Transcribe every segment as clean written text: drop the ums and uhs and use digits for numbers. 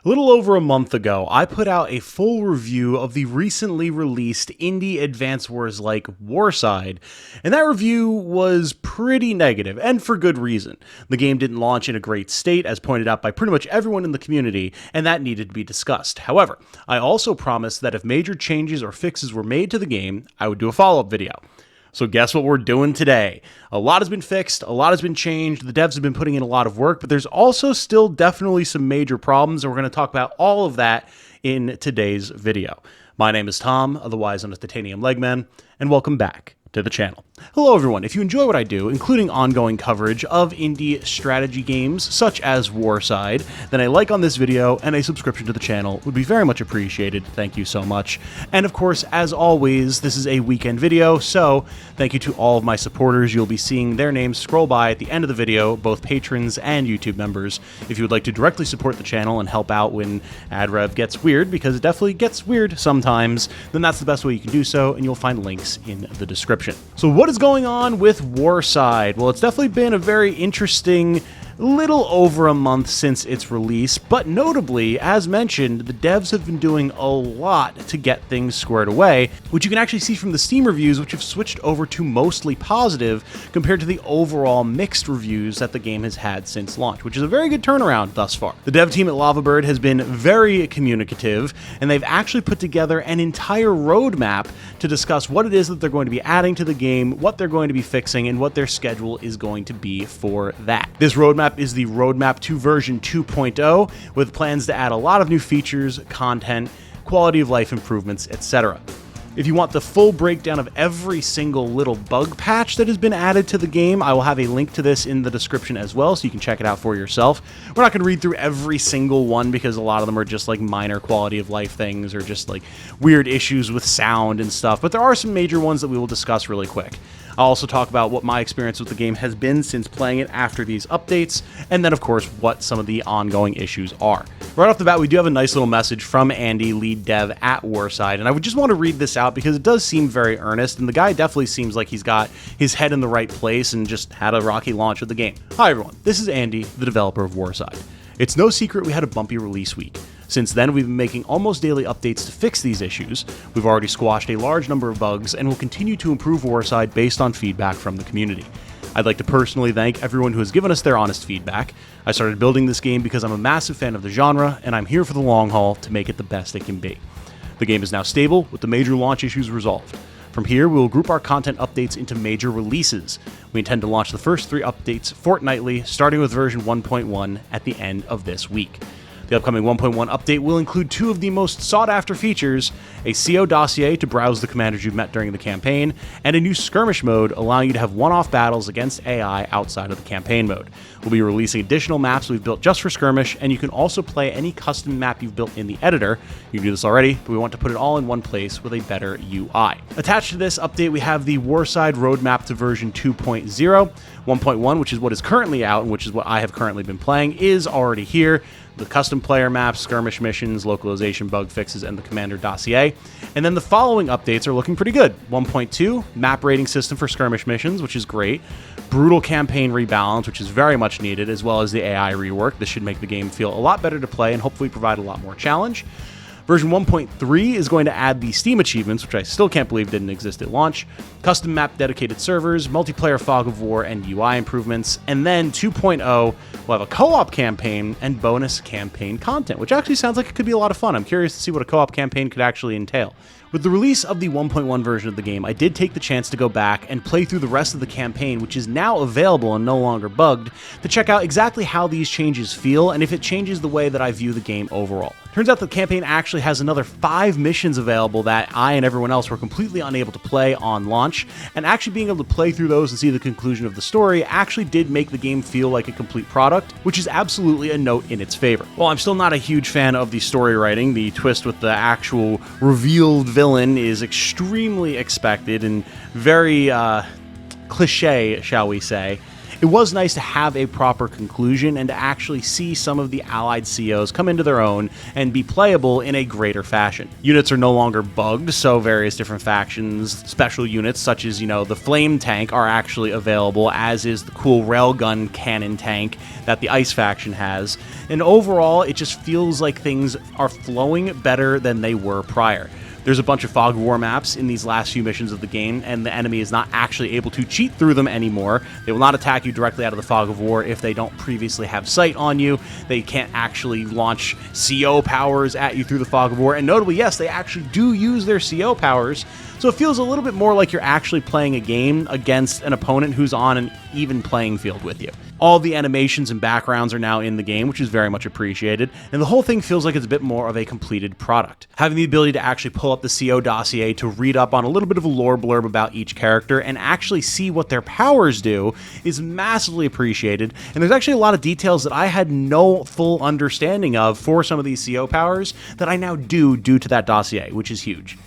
A little over a month ago, I put out a full review of the recently released indie Advance Wars like Warside, and that review was pretty negative, and for good reason. The game didn't launch in a great state, as pointed out by pretty much everyone in the community, and that needed to be discussed. However, I also promised that if major changes or fixes were made to the game, I would do a follow-up video. So guess what we're doing today? A lot has been fixed, a lot has been changed, the devs have been putting in a lot of work, but there's also still definitely some major problems, and we're going to talk about all of that in today's video. My name is Tom, otherwise known as Titanium Legman, and welcome back to the channel. Hello everyone, if you enjoy what I do, including ongoing coverage of indie strategy games such as Warside, then a like on this video and a subscription to the channel would be very much appreciated. Thank you so much. And of course, as always, this is a weekend video, so thank you to all of my supporters. You'll be seeing their names scroll by at the end of the video, both patrons and YouTube members. If you would like to directly support the channel and help out when ad rev gets weird, because it definitely gets weird sometimes, then that's the best way you can do so, and you'll find links in the description. So what is going on with Warside? Well, it's definitely been a very interesting little over a month since its release, but notably, as mentioned, the devs have been doing a lot to get things squared away, which you can actually see from the Steam reviews, which have switched over to mostly positive compared to the overall mixed reviews that the game has had since launch, which is a very good turnaround thus far. The dev team at LavaBird has been very communicative, and they've actually put together an entire roadmap to discuss what it is that they're going to be adding to the game, what they're going to be fixing, and what their schedule is going to be for that. This roadmap is the roadmap to version 2.0, with plans to add a lot of new features, content, quality of life improvements, etc. If you want the full breakdown of every single little bug patch that has been added to the game, I will have a link to this in the description as well, so you can check it out for yourself. We're not going to read through every single one because a lot of them are just like minor quality of life things or just like weird issues with sound and stuff, but there are some major ones that we will discuss really quick. I'll also talk about what my experience with the game has been since playing it after these updates, and then of course what some of the ongoing issues are. Right off the bat, we do have a nice little message from Andy, lead dev at Warside, and I would just want to read this out because it does seem very earnest, and the guy definitely seems like he's got his head in the right place and just had a rocky launch with the game. Hi everyone, this is Andy, the developer of Warside. It's no secret we had a bumpy release week. Since then, we've been making almost daily updates to fix these issues. We've already squashed a large number of bugs and will continue to improve Warside based on feedback from the community. I'd like to personally thank everyone who has given us their honest feedback. I started building this game because I'm a massive fan of the genre, and I'm here for the long haul to make it the best it can be. The game is now stable, with the major launch issues resolved. From here, we will group our content updates into major releases. We intend to launch the first 3 updates fortnightly, starting with version 1.1 at the end of this week. The upcoming 1.1 update will include 2 of the most sought-after features, a CO dossier to browse the commanders you've met during the campaign, and a new skirmish mode allowing you to have one-off battles against AI outside of the campaign mode. We'll be releasing additional maps we've built just for skirmish, and you can also play any custom map you've built in the editor. You can do this already, but we want to put it all in one place with a better UI. Attached to this update, we have the Warside roadmap to version 2.0. 1.1, which is what is currently out and which is what I have currently been playing, is already here. The custom player maps, skirmish missions, localization bug fixes, and the commander dossier. And then the following updates are looking pretty good. 1.2, map rating system for skirmish missions, which is great. Brutal campaign rebalance, which is very much needed, as well as the AI rework. This should make the game feel a lot better to play and hopefully provide a lot more challenge. Version 1.3 is going to add the Steam achievements, which I still can't believe didn't exist at launch, custom map dedicated servers, multiplayer fog of war, and UI improvements. And then 2.0 will have a co-op campaign and bonus campaign content, which actually sounds like it could be a lot of fun. I'm curious to see what a co-op campaign could actually entail. With the release of the 1.1 version of the game, I did take the chance to go back and play through the rest of the campaign, which is now available and no longer bugged, to check out exactly how these changes feel and if it changes the way that I view the game overall. Turns out the campaign actually has another 5 missions available that I and everyone else were completely unable to play on launch, and actually being able to play through those and see the conclusion of the story actually did make the game feel like a complete product, which is absolutely a note in its favor. While I'm still not a huge fan of the story writing, the twist with the actual revealed villain is extremely expected and very cliche, shall we say. it was nice to have a proper conclusion and to actually see some of the allied COs come into their own and be playable in a greater fashion. Units are no longer bugged, so various different factions, special units such as, the flame tank are actually available, as is the cool railgun cannon tank that the ice faction has. And overall, it just feels like things are flowing better than they were prior. There's a bunch of fog of war maps in these last few missions of the game, and the enemy is not actually able to cheat through them anymore. They will not attack you directly out of the fog of war if they don't previously have sight on you. They can't actually launch CO powers at you through the fog of war, and notably, yes, they actually do use their CO powers, so it feels a little bit more like you're actually playing a game against an opponent who's on an even playing field with you. All the animations and backgrounds are now in the game, which is very much appreciated, and the whole thing feels like it's a bit more of a completed product. Having the ability to actually pull up the CO dossier to read up on a little bit of a lore blurb about each character and actually see what their powers do is massively appreciated, and there's actually a lot of details that I had no full understanding of for some of these CO powers that I now do due to that dossier, which is huge.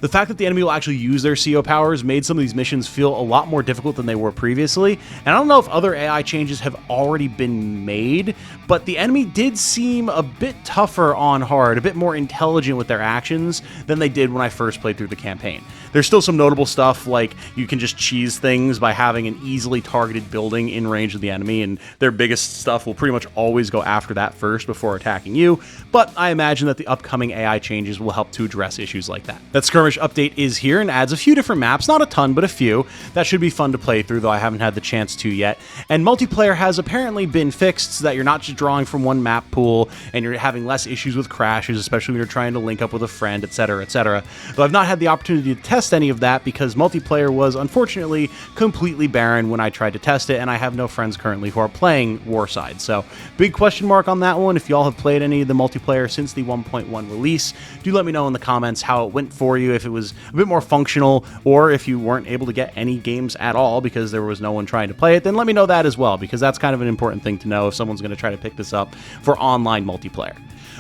The fact that the enemy will actually use their CO powers made some of these missions feel a lot more difficult than they were previously, and I don't know if other AI changes have already been made, but the enemy did seem a bit tougher on hard, a bit more intelligent with their actions than they did when I first played through the campaign. There's still some notable stuff, like you can just cheese things by having an easily targeted building in range of the enemy, and their biggest stuff will pretty much always go after that first before attacking you, but I imagine that the upcoming AI changes will help to address issues like that. That skirmish update is here and adds a few different maps, not a ton, but a few. That should be fun to play through, though I haven't had the chance to yet. And multiplayer has apparently been fixed so that you're not just drawing from one map pool and you're having less issues with crashes, especially when you're trying to link up with a friend, etc., etc. Though I've not had the opportunity to test any of that because multiplayer was unfortunately completely barren when I tried to test it, and I have no friends currently who are playing Warside. So big question mark on that one. If y'all have played any of the multiplayer since the 1.1 release, do let me know in the comments how it went for you, if it was a bit more functional, or if you weren't able to get any games at all because there was no one trying to play it, then let me know that as well, because that's kind of an important thing to know if someone's going to try to pick this up for online multiplayer.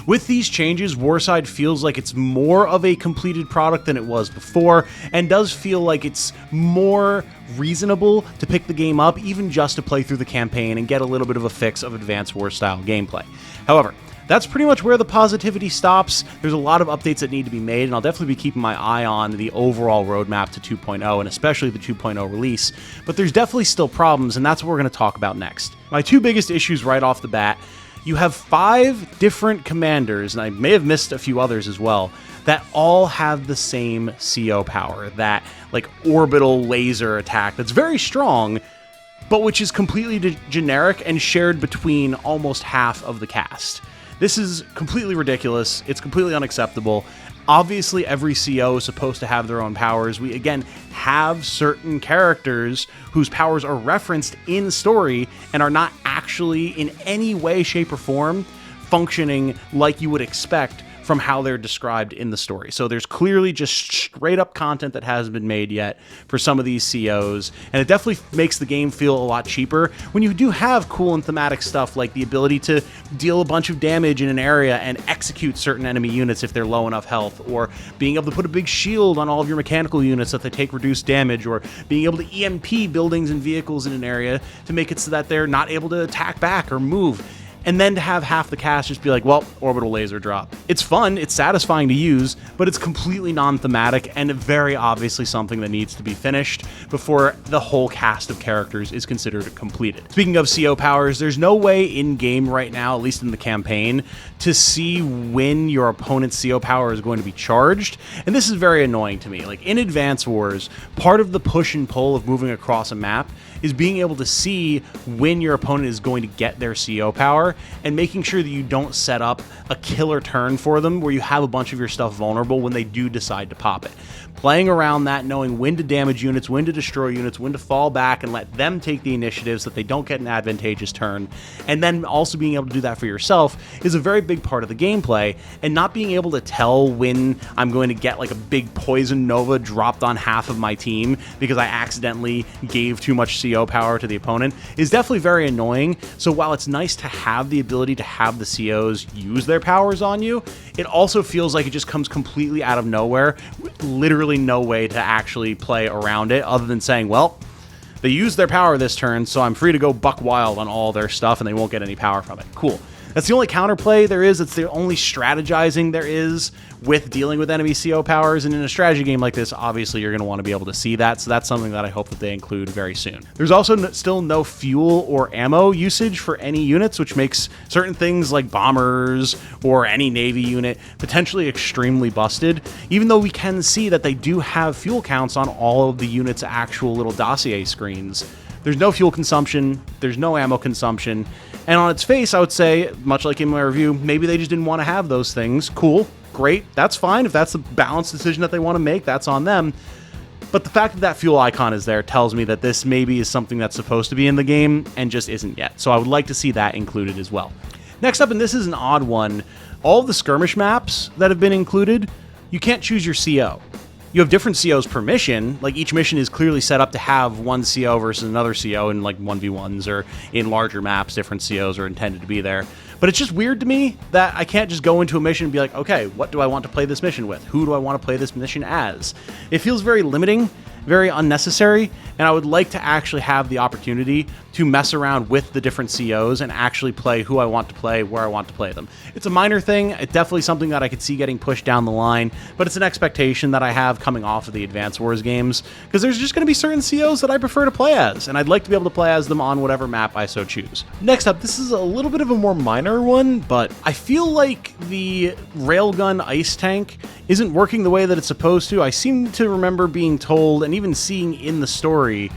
With these changes, Warside feels like it's more of a completed product than it was before, and does feel like it's more reasonable to pick the game up even just to play through the campaign and get a little bit of a fix of Advance Wars style gameplay. However, that's pretty much where the positivity stops. There's a lot of updates that need to be made, and I'll definitely be keeping my eye on the overall roadmap to 2.0, and especially the 2.0 release, but there's definitely still problems, and that's what we're going to talk about next. My two biggest issues right off the bat: you have 5 different commanders, and I may have missed a few others as well, that all have the same CO power, that like orbital laser attack that's very strong, but which is completely generic and shared between almost half of the cast. This is completely ridiculous. It's completely unacceptable. Obviously, every CO is supposed to have their own powers. We, again, have certain characters whose powers are referenced in story and are not actually in any way, shape, or form functioning like you would expect from how they're described in the story. So there's clearly just straight up content that hasn't been made yet for some of these COs, and it definitely makes the game feel a lot cheaper when you do have cool and thematic stuff like the ability to deal a bunch of damage in an area and execute certain enemy units if they're low enough health, or being able to put a big shield on all of your mechanical units so that they take reduced damage, or being able to EMP buildings and vehicles in an area to make it so that they're not able to attack back or move. And then to have half the cast just be like, well, orbital laser drop. It's fun, it's satisfying to use, but it's completely non-thematic and very obviously something that needs to be finished before the whole cast of characters is considered completed. Speaking of CO powers, there's no way in-game right now, at least in the campaign, to see when your opponent's CO power is going to be charged, and this is very annoying to me. Like in Advance Wars, part of the push and pull of moving across a map is being able to see when your opponent is going to get their CO power and making sure that you don't set up a killer turn for them where you have a bunch of your stuff vulnerable when they do decide to pop it. Playing around that, knowing when to damage units, when to destroy units, when to fall back and let them take the initiative so that they don't get an advantageous turn, and then also being able to do that for yourself is a very big part of the gameplay, and not being able to tell when I'm going to get like a big poison nova dropped on half of my team because I accidentally gave too much CO power to the opponent is definitely very annoying. So while it's nice to have the ability to have the COs use their powers on you, it also feels like it just comes completely out of nowhere, literally no way to actually play around it other than saying, well, They use their power this turn, so I'm free to go buck wild on all their stuff, and they won't get any power from it. Cool. That's the only counterplay there is. It's the only strategizing there is with dealing with enemy CO powers. And in a strategy game like this, obviously you're going to want to be able to see that. So that's something that I hope that they include very soon. There's also still no fuel or ammo usage for any units, which makes certain things like bombers or any Navy unit potentially extremely busted, even though we can see that they do have fuel counts on all of the units' actual little dossier screens. There's no fuel consumption, there's no ammo consumption, and on its face, I would say, much like in my review, maybe they just didn't want to have those things. Cool, great, that's fine. If that's the balanced decision that they want to make, that's on them. But the fact that that fuel icon is there tells me that this maybe is something that's supposed to be in the game and just isn't yet. So I would like to see that included as well. Next up, and this is an odd one, all of the skirmish maps that have been included, you can't choose your CO. You have different COs per mission, like each mission is clearly set up to have one CO versus another CO in like 1v1s, or in larger maps, different COs are intended to be there. But it's just weird to me that I can't just go into a mission and be like, okay, what do I want to play this mission with? Who do I want to play this mission as? It feels very limiting, very unnecessary, and I would like to actually have the opportunity to mess around with the different COs and actually play who I want to play, where I want to play them. It's a minor thing, it's definitely something that I could see getting pushed down the line, but it's an expectation that I have coming off of the Advance Wars games, because there's just going to be certain COs that I prefer to play as, and I'd like to be able to play as them on whatever map I so choose. Next up, this is a little bit of a more minor one, but I feel like the railgun ice tank isn't working the way that it's supposed to. I seem to remember being told, and even seeing in the story,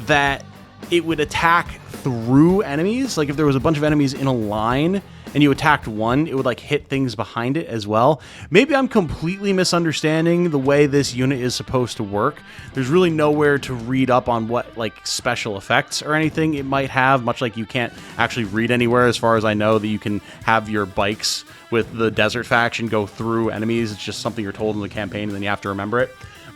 that it would attack through enemies. Like if there was a bunch of enemies in a line and you attacked one, it would like hit things behind it as well. Maybe I'm completely misunderstanding the way this unit is supposed to work. There's really nowhere to read up on what like special effects or anything it might have, much like you can't actually read anywhere as far as I know that you can have your bikes with the desert faction go through enemies. It's just something you're told in the campaign and then you have to remember it.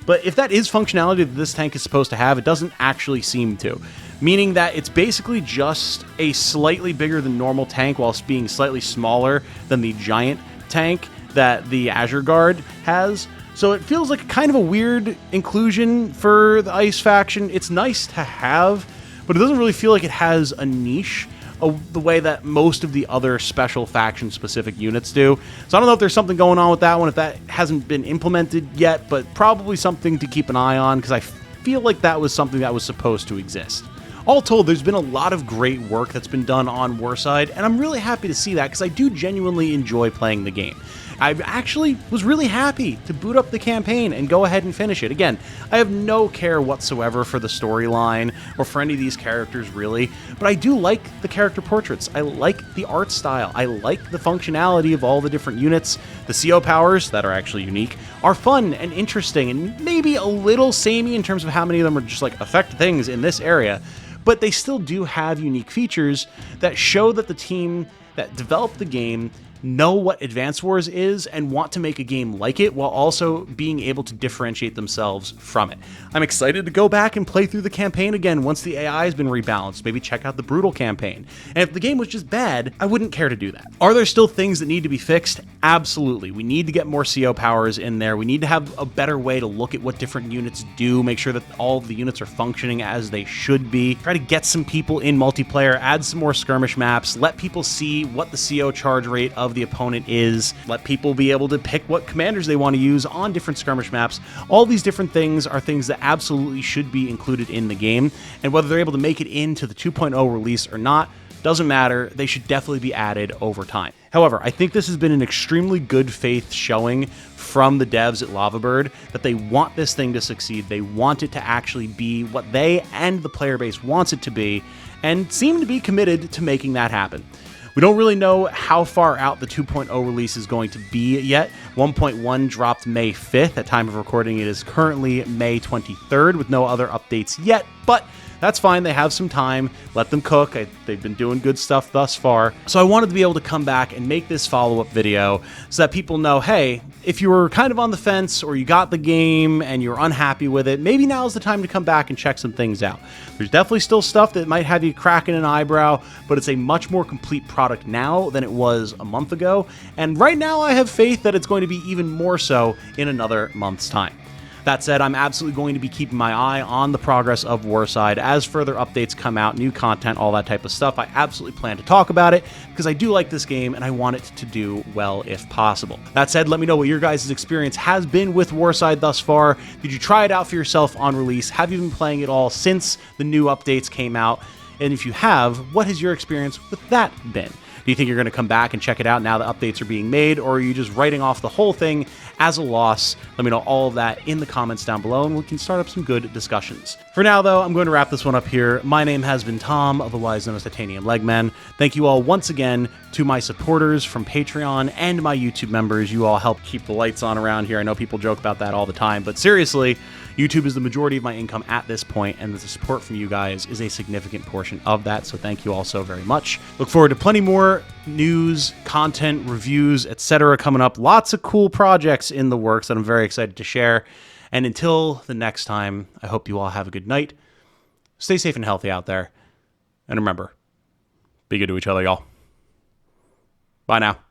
But if that is functionality that this tank is supposed to have, it doesn't actually seem to. Meaning that it's basically just a slightly bigger than normal tank whilst being slightly smaller than the giant tank that the Azure Guard has. So it feels like kind of a weird inclusion for the Ice faction. It's nice to have, but it doesn't really feel like it has a niche the way that most of the other special faction specific units do. So I don't know if there's something going on with that one, if that hasn't been implemented yet, but probably something to keep an eye on, because I feel like that was something that was supposed to exist. All told, there's been a lot of great work that's been done on Warside, and I'm really happy to see that because I do genuinely enjoy playing the game. I actually was really happy to boot up the campaign and go ahead and finish it. Again, I have no care whatsoever for the storyline or for any of these characters, really, but I do like the character portraits. I like the art style. I like the functionality of all the different units. The CO powers, that are actually unique, are fun and interesting and maybe a little samey in terms of how many of them are just like affect things in this area, but they still do have unique features that show that the team that developed the game know what Advance Wars is and want to make a game like it while also being able to differentiate themselves from it. I'm excited to go back and play through the campaign again once the AI has been rebalanced, maybe check out the Brutal campaign. And if the game was just bad, I wouldn't care to do that. Are there still things that need to be fixed? Absolutely. We need to get more CO powers in there. We need to have a better way to look at what different units do, make sure that all of the units are functioning as they should be. Try to get some people in multiplayer, add some more skirmish maps, let people see what the CO charge rate of the opponent is, let people be able to pick what commanders they want to use on different skirmish maps. All these different things are things that absolutely should be included in the game, and whether they're able to make it into the 2.0 release or not, doesn't matter. They should definitely be added over time. However, I think this has been an extremely good faith showing from the devs at Lavabird that they want this thing to succeed. They want it to actually be what they and the player base wants it to be, and seem to be committed to making that happen. We don't really know how far out the 2.0 release is going to be yet. 1.1 dropped May 5th. At time of recording, it is currently May 23rd with no other updates yet, but that's fine. They have some time. Let them cook. They've been doing good stuff thus far. So I wanted to be able to come back and make this follow-up video so that people know, hey, if you were kind of on the fence or you got the game and you're unhappy with it, maybe now's the time to come back and check some things out. There's definitely still stuff that might have you cracking an eyebrow, but it's a much more complete product now than it was a month ago. And right now I have faith that it's going to be even more so in another month's time. That said, I'm absolutely going to be keeping my eye on the progress of Warside as further updates come out, new content, all that type of stuff. I absolutely plan to talk about it because I do like this game and I want it to do well if possible. That said, let me know what your guys' experience has been with Warside thus far. Did you try it out for yourself on release? Have you been playing it all since the new updates came out? And if you have, what has your experience with that been? Do you think you're going to come back and check it out now that updates are being made, or are you just writing off the whole thing as a loss? Let me know all of that in the comments down below, and we can start up some good discussions. For now, though, I'm going to wrap this one up here. My name has been Tom, otherwise known as Titanium Legman. Thank you all once again to my supporters from Patreon and my YouTube members. You all help keep the lights on around here. I know people joke about that all the time, but seriously, YouTube is the majority of my income at this point, and the support from you guys is a significant portion of that, so thank you all so very much. Look forward to plenty more news, content, reviews, etc. coming up. Lots of cool projects in the works that I'm very excited to share. And until the next time, I hope you all have a good night. Stay safe and healthy out there. And remember, be good to each other, y'all. Bye now.